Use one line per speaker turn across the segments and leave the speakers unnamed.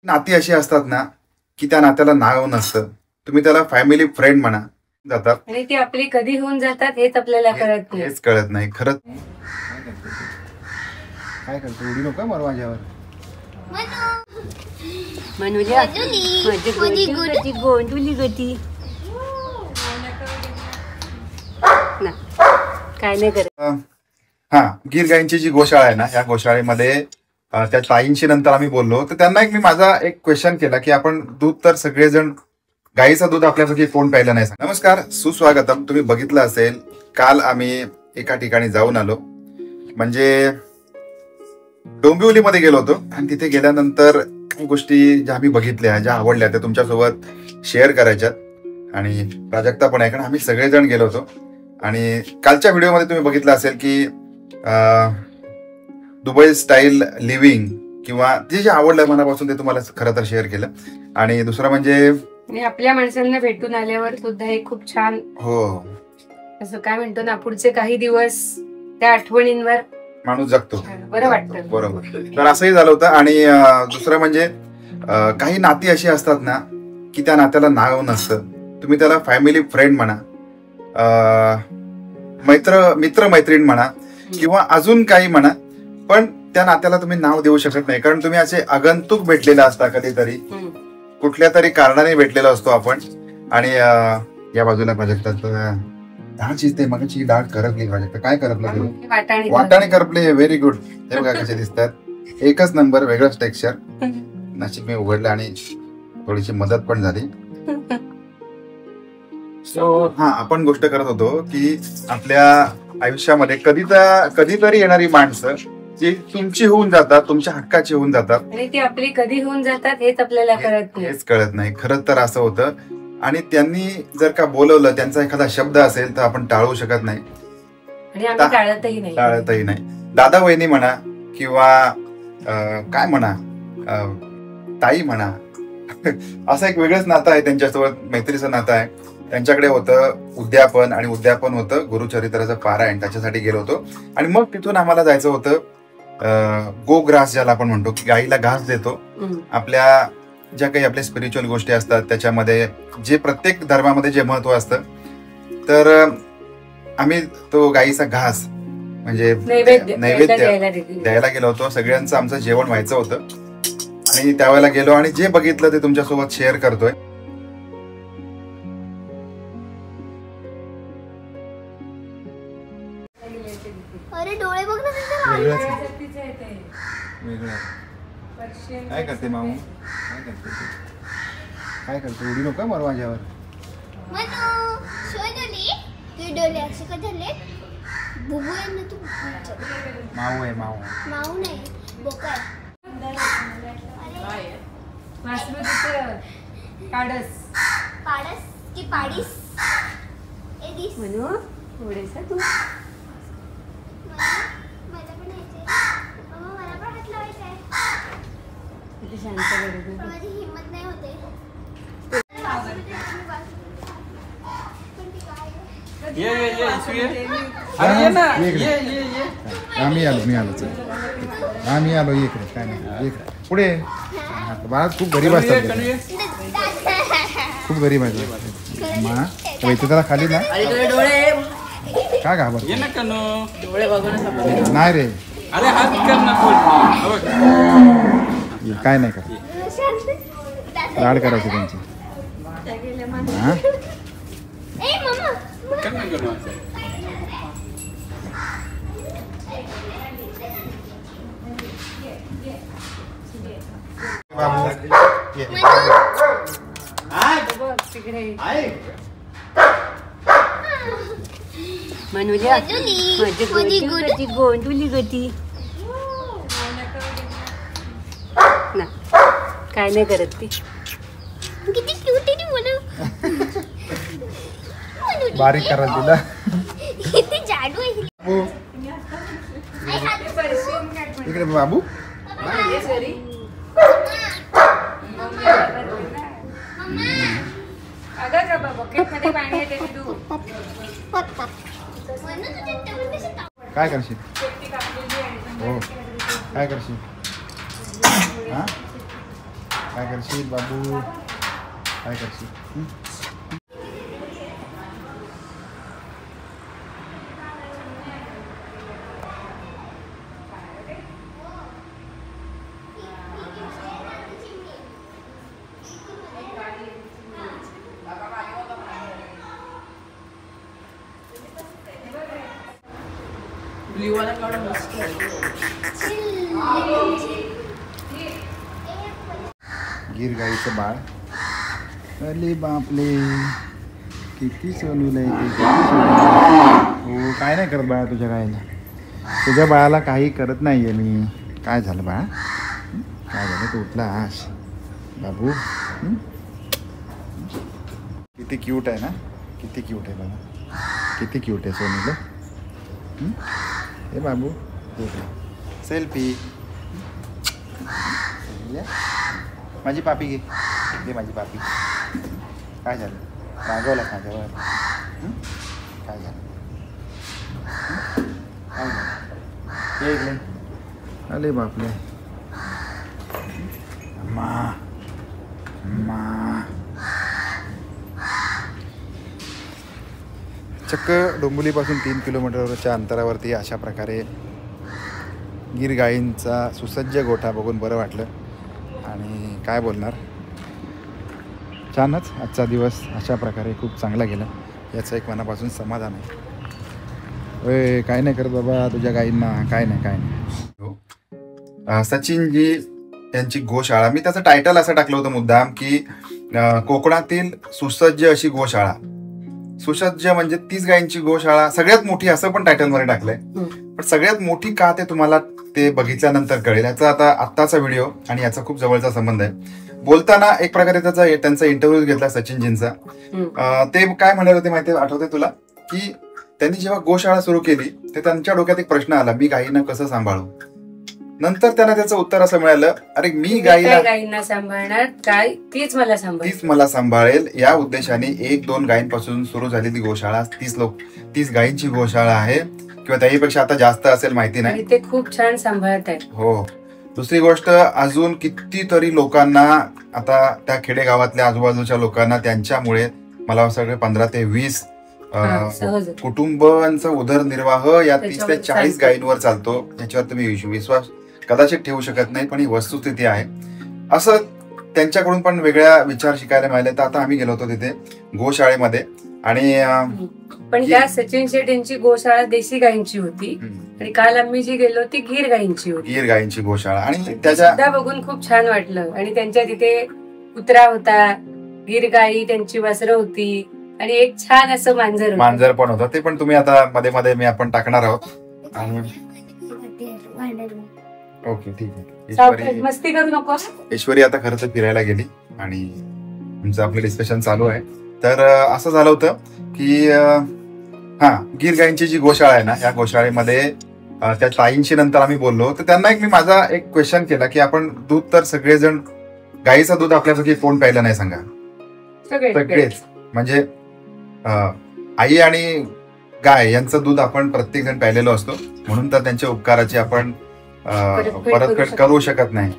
नाती अशी असतात ना की त्या नात्याला नाव नसतं. तुम्ही त्याला फॅमिली फ्रेंड म्हणा जातात
आणि ती आपली कधी होऊन जातात हेच आपल्याला कळत नाही.
हेच कळत नाही. खरंच काय करतो उडी नको मारू माझ्यावर.
मनुजा माझी गोंडुली गती ना काय नाही करत.
हा, गीर गायींची जी गोशाळा आहे ना, या गोशाळेमध्ये त्या ताईंशी नंतर आम्ही बोललो तर त्यांना मी माझा एक क्वेश्चन केला की आपण दूध तर सगळेजण गाईचं दूध आपल्यापैकी कोण प्यायलं नाही. नमस्कार, सुस्वागतम. तुम्ही बघितलं असेल काल आम्ही एका ठिकाणी जाऊन आलो, म्हणजे डोंबिवलीमध्ये गेलो होतो आणि तिथे गेल्यानंतर काही गोष्टी ज्या आम्ही बघितल्या, ज्या आवडल्या त्या तुमच्यासोबत शेअर करायच्यात आणि प्राजक्ता पण आहे, कारण आम्ही सगळेजण गेलो होतो. आणि कालच्या व्हिडिओमध्ये तुम्ही बघितलं असेल की दुबई स्टाईल लिव्हिंग किंवा जे जे आवडलं मनापासून ते तुम्हाला खरं तर शेअर केलं. आणि दुसरं म्हणजे
आपल्या माणसांना भेटून आल्यावर सुद्धा हे खूप छान,
हो
असं काय म्हणतो ना, पुढचे काही दिवस त्या आठवणींवर
माणूस जगतो,
बरं वाटतं.
बरोबर. तर असंही झालं होतं. आणि दुसरं म्हणजे काही नाती अशी असतात ना की त्या नात्याला नाव नसतं. तुम्ही त्याला फॅमिली फ्रेंड म्हणा, मित्र मैत्रीण म्हणा किंवा अजून काही म्हणा, पण त्या नात्याला तुम्ही नाव देऊ शकत नाही, कारण तुम्ही असे आगंतुक भेटलेला असता, कधीतरी कुठल्या तरी कारणाने भेटलेलो असतो आपण. आणि या बाजूला प्राजक्ता डाळ शिजते, मगाची डाळ करपली. प्राजक्ता काय करपलं? वाटाणे करपले. Very good. हे बघा कसे दिसतात, एकच नंबर, वेगळंच टेक्स्चर. नशीब मी उघडलं आणि थोडीशी मदत पण झाली. हा, आपण गोष्ट करत होतो की आपल्या आयुष्यामध्ये कधीतरी येणारी माणसं जी तुमची होऊन जातात, तुमच्या हक्काची होऊन जातात
आणि ती आपली कधी होऊन जातात हेच आपल्याला
हेच कळत नाही. खरंच तर असं होतं. आणि त्यांनी जर का बोलवलं, त्यांचा एखादा शब्द असेल तर आपण टाळू शकत नाही
आणि आम्ही
टाळतही नाही. दादा वहिनी म्हणा किंवा काय म्हणा, ताई म्हणा, असं एक वेगळंच नातं आहे त्यांच्यासोबत, मैत्रीचं नातं आहे. त्यांच्याकडे होतं उद्यापन आणि उद्यापन होतं गुरुचरित्राचं पारायण, त्याच्यासाठी गेलो होतो. आणि मग तिथून आम्हाला जायचं होतं गो ग्रास, ज्याला आपण म्हणतो की गाईला घास देतो. आपल्या ज्या काही आपल्या स्पिरिच्युअल गोष्टी असतात त्याच्यामध्ये जे प्रत्येक धर्मामध्ये जे महत्व असतं, तर आम्ही तो गाईचा घास म्हणजे नैवेद्य द्यायला गेलो होतो. सगळ्यांचं आमचं जेवण व्हायचं होतं आणि त्यावेळेला गेलो आणि जे बघितलं ते तुमच्यासोबत शेअर करतोय.
अरे डोळे बघ ना,
काय करते मामू? काय करते उडी नको मारू माझ्यावर.
डोळे असे का झाले? बुबू आहे ना तू?
माऊ आहे, माऊ
नाही, बोका आहे. पाडस की पाडीस?
म्हणू थोडेसा तू
मला पण यायचंय. मला पण हात लावायचंय.
शांत,
माझी हिम्मत नाही होते.
आम्ही आलो इकडे. काय नाही, इकडे पुढे. बाळा खूप गरीब असतात, खूप गरीब आहे. मा त्याला खाली ना काय घाबर नाही रे, काय नाही कर, लाड करायचे त्यांचे.
मनुजा माझी गोंडुली गती ना काय नाही करत. ती
किती क्यूट आहे म्हणून
बारीक करा तिला.
किती जाडू आहे.
इकडे बाबू. काय करशील? हो, काय करशील? काय करशील बाबू, काय करशील? गिर गाईचं बाळ. अरे बापले, किती सोनूला आहे ते. हो, काय नाही करत बाळा तुझ्या गायला. तुझ्या बाळाला काही करत नाही आहे मी. काय झालं बाळा, काय झालं? तू उठला आश बाबू. किती क्यूट आहे ना, किती क्यूट आहे बाबा, किती क्यूट आहे सोनूला. हे बाबू सेल्फी. माझी पापी घे, घे माझी पापी. काय झालं, मागवला माझ्यावर? काय झालं, काय झालं? ये इकडे. अरे बापले, अम्मा अम्मा. चक्क डोंबिवलीपासून 3 किलोमीटरच्या अंतरावरती अशा प्रकारे गिर गायींचा सुसज्ज गोठा बघून बरं वाटलं. आणि काय बोलणार, छानच आजचा दिवस अशा प्रकारे खूप चांगला गेला, याचं एक मनापासून समाधान आहे. ओय, काय नाही करत बाबा तुझ्या गायींना, काय नाही काय नाही. सचिनजी यांची गोशाळा, मी त्याचं टायटल असं टाकलं होतं मुद्दाम की कोकणातील सुसज्ज अशी गोशाळा. सुसज्ज म्हणजे 30 गायींची गोशाळा, सगळ्यात मोठी असं पण टायटल मध्ये टाकलंय. पण सगळ्यात मोठी का ते तुम्हाला ते बघितल्यानंतर कळेल. याचा आता आत्ताचा व्हिडिओ आणि याचा खूप जवळचा संबंध आहे. बोलताना एक प्रकारे त्यांचा इंटरव्ह्यू घेतला सचिनजींचा. ते काय म्हणाले होते माहिती, आठवते तुला, की त्यांनी जेव्हा गोशाळा सुरू केली ते त्यांच्या डोक्यात एक प्रश्न आला, मी गायींना कसं सांभाळू. नंतर त्यांना त्याचं उत्तर असं मिळालं, अरे मी
गायींना सांभाळणार, काय तीच मला
सांभाळेल. या उद्देशाने 1-2 गायींपासून सुरू झालेली गोशाळा 30 गायींची गोशाळा आहे, किंवा त्याहीपेक्षा आता जास्त असेल माहिती नाही.
ते खूप छान सांभाळत आहेत.
हो. दुसरी गोष्ट, अजून कितीतरी लोकांना, आता त्या खेडेगावातल्या आजूबाजूच्या लोकांना त्यांच्यामुळे मला असं वाटतं 15 ते 20 कुटुंबांचा उदरनिर्वाह या 30 ते 40 गायींवर चालतो. याच्यावर तुम्ही विश्वास कदाचित ठेवू शकत नाही, पण ही वस्तुस्थिती आहे. असं त्यांच्याकडून पण वेगळ्या विचार शिकायला मिळाले. तर आता आम्ही गेलो होतो तिथे गोशाळेमध्ये, आणि
पण त्या सचिन शेट यांची गोशाळा देशी गायींची होती, आणि काल आम्ही जी गेलो ती गीर गायींची होती.
गीर गायींची गोशाळा, आणि त्याच्या
बघून खूप छान वाटलं. आणि त्यांच्या तिथे कुत्रा होता, गीर गायी, त्यांची वासरं होती, आणि एक छान असं मांजर
पण होतं. ते पण तुम्ही आता मध्ये मध्ये आपण टाकणार आहोत. आणि ओके, ठीक आहे.
मस्ती करू नको.
ईश्वरी आता खरं तर फिरायला गेली, आणि आमचं आपलं डिस्कशन चालू आहे. तर असं झालं होतं की गीर गायींची जी गोशाळा आहे ना, या गोशाळेमध्ये त्या ताईंशी नंतर आम्ही बोललो. तर त्यांना मी माझा एक क्वेश्चन केला की आपण दूध तर सगळेजण, गाईचं दूध आपल्यापैकी कोण प्यायला नाही सांगा, सगळेच. म्हणजे आई आणि गाय यांचं दूध आपण प्रत्येक जण प्यायलेलो असतो, म्हणून तर त्यांच्या उपकाराची आपण परतफेड करू शकत नाही.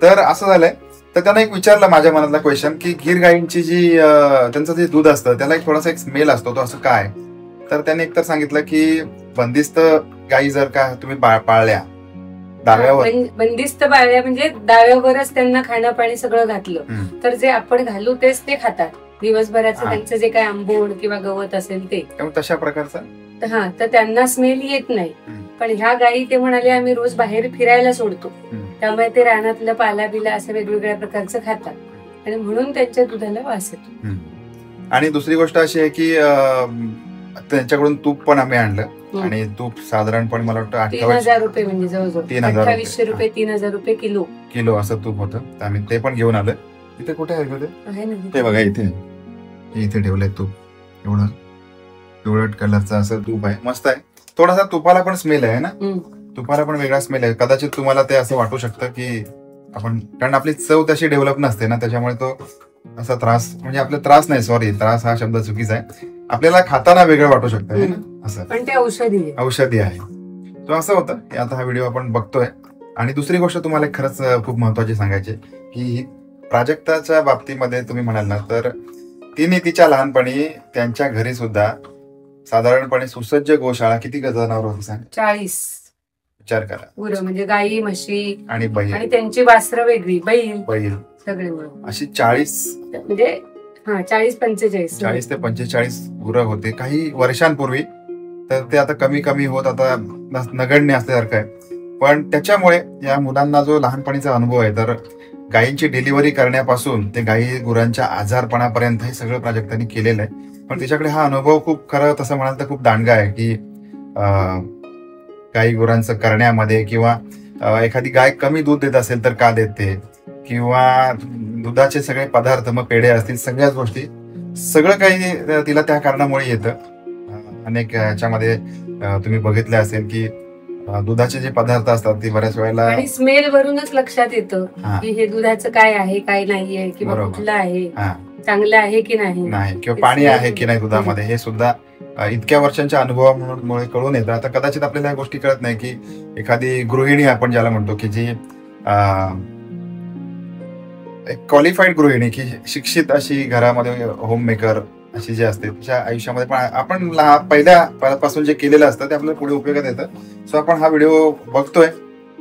तर असं झालंय. तर त्यांना एक विचारलं माझ्या मनातला क्वेश्चन की गीर गायींची जी त्यांचं जे दूध असतं त्याला एक थोडासा एक स्मेल असतो, तो असं काय. तर त्यांनी एकतर सांगितलं की बंदिस्त गायी जर का तुम्ही पाळल्या, दाव्यावर
बंदिस्त पाळल्या म्हणजे दाव्यावरच त्यांना खाणं पाणी सगळं घातलं, तर जे आपण घालू तेच ते खातात दिवसभराचं. त्यांचं जे काय आंबोड किंवा गवत असेल ते,
तशा प्रकारचं.
तर त्यांना स्मेल येत नाही. पण ह्या गायी ते म्हणाले आम्ही रोज बाहेर फिरायला सोडतो, त्यामुळे ते रानातलं पाला बिला असं वेगवेगळ्या प्रकारचं खातात, आणि म्हणून त्यांच्या दुधाला वास येतो.
आणि दुसरी गोष्ट अशी आहे की त्यांच्याकडून तूप पण आम्ही आणलं, आणि तूप साधारणपणे मला वाटतं
3000 रुपये, म्हणजे जवळजवळ 2800 रुपये, 3000 रुपये किलो
असं तूप होतं. आम्ही ते पण घेऊन आलं. इथे कुठे आहे ते बघा, इथे ठेवलंय तूप. एवढं कलरचं असं तूप आहे, मस्त आहे. थोडासा तुपाला पण स्मेल आहे ना, तुपाला पण वेगळा स्मेल आहे. कदाचित तुम्हाला ते असं वाटू शकतं की आपण, कारण आपली चव तशी डेव्हलप नसते ना, त्याच्यामुळे तो असा त्रास, म्हणजे आपला त्रास नाही, सॉरी, त्रास हा शब्द चुकीचा आहे. आपल्याला खाताना वेगळं वाटू शकतं असं,
पण ते औषधी
आहे. तो असं होतं की आता हा व्हिडिओ आपण बघतोय. आणि दुसरी गोष्ट तुम्हाला खरंच खूप महत्वाची सांगायची की प्राजक्ताच्या बाबतीमध्ये तुम्ही म्हणाल ना, तर तिने तिच्या लहानपणी त्यांच्या घरी सुद्धा साधारणपणे सुसज्ज गोशाळा, किती जनावर होती सांग?
40
विचार करा.
गुरं, म्हणजे गाई, म्हशी
आणि बैल,
आणि त्यांची वासरं वेगळी, बैल सगळे मिळून
अशी 40
म्हणजे 40-45
ते 45 गुरं होते काही वर्षांपूर्वी. तर ते आता कमी कमी होत आता नगण्य असल्यासारखं आहे. पण त्याच्यामुळे या मुलांना जो लहानपणीचा अनुभव आहे, तर गायींची डिलिव्हरी करण्यापासून ते गायी गुरांच्या आजारपणापर्यंत हे सगळं प्राजक्तांनी केलेलं आहे. पण तिच्याकडे हा अनुभव खूप, खरं तसं म्हणाल तर खूप दांडगा आहे की गाई गुरांचं करण्यामध्ये, किंवा एखादी गाय कमी दूध देत असेल तर का देते, किंवा दुधाचे सगळे पदार्थ, मग पेढे असतील, सगळ्याच गोष्टी, सगळं काही तिला त्या कारणामुळे येतं. अनेक याच्यामध्ये तुम्ही बघितले असेल की दुधाचे जे पदार्थ असतात ते बऱ्याच वेळेला
आणि स्मेल वरूनच लक्षात येतं की हे दुधाचं काय आहे, काय नाहीये, किंवा कुठलं आहे, चांगलं आहे की नाही,
किंवा पाणी आहे की नाही दुधामध्ये, हे सुद्धा इतक्या वर्षांच्या अनुभवामुळे कळून येतं. आता कदाचित आपल्याला या गोष्टी कळत नाही की एखादी गृहिणी, आपण ज्याला म्हणतो की जी एक क्वालिफाईड गृहिणी, की शिक्षित अशी घरामध्ये होम मेकर अशी जी असते, तिच्या आयुष्यामध्ये पण आपण पहिल्यापासून जे केलेलं असतं ते आपल्याला पुढे उपयोगात येतं. सो आपण हा व्हिडिओ बघतोय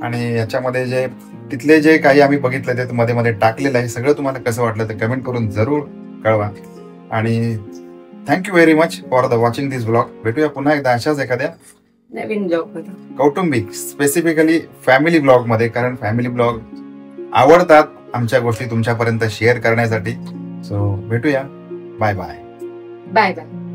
आणि याच्यामध्ये जे तिथले जे काही आम्ही बघितलं ते मध्ये मध्ये टाकलेलं आहे. सगळं तुम्हाला कसं वाटलं ते कमेंट करून जरूर कळवा. आणि thank you very much for the watching this blog. भेटूया पुन्हा एकदा अशाच एखाद्या
नवीन ब्लॉग,
कौटुंबिक, स्पेसिफिकली फॅमिली ब्लॉग मध्ये, कारण फॅमिली ब्लॉग आवडतात आमच्या गोष्टी तुमच्यापर्यंत शेअर करण्यासाठी. सो भेटूया. Bye bye.
Bye bye.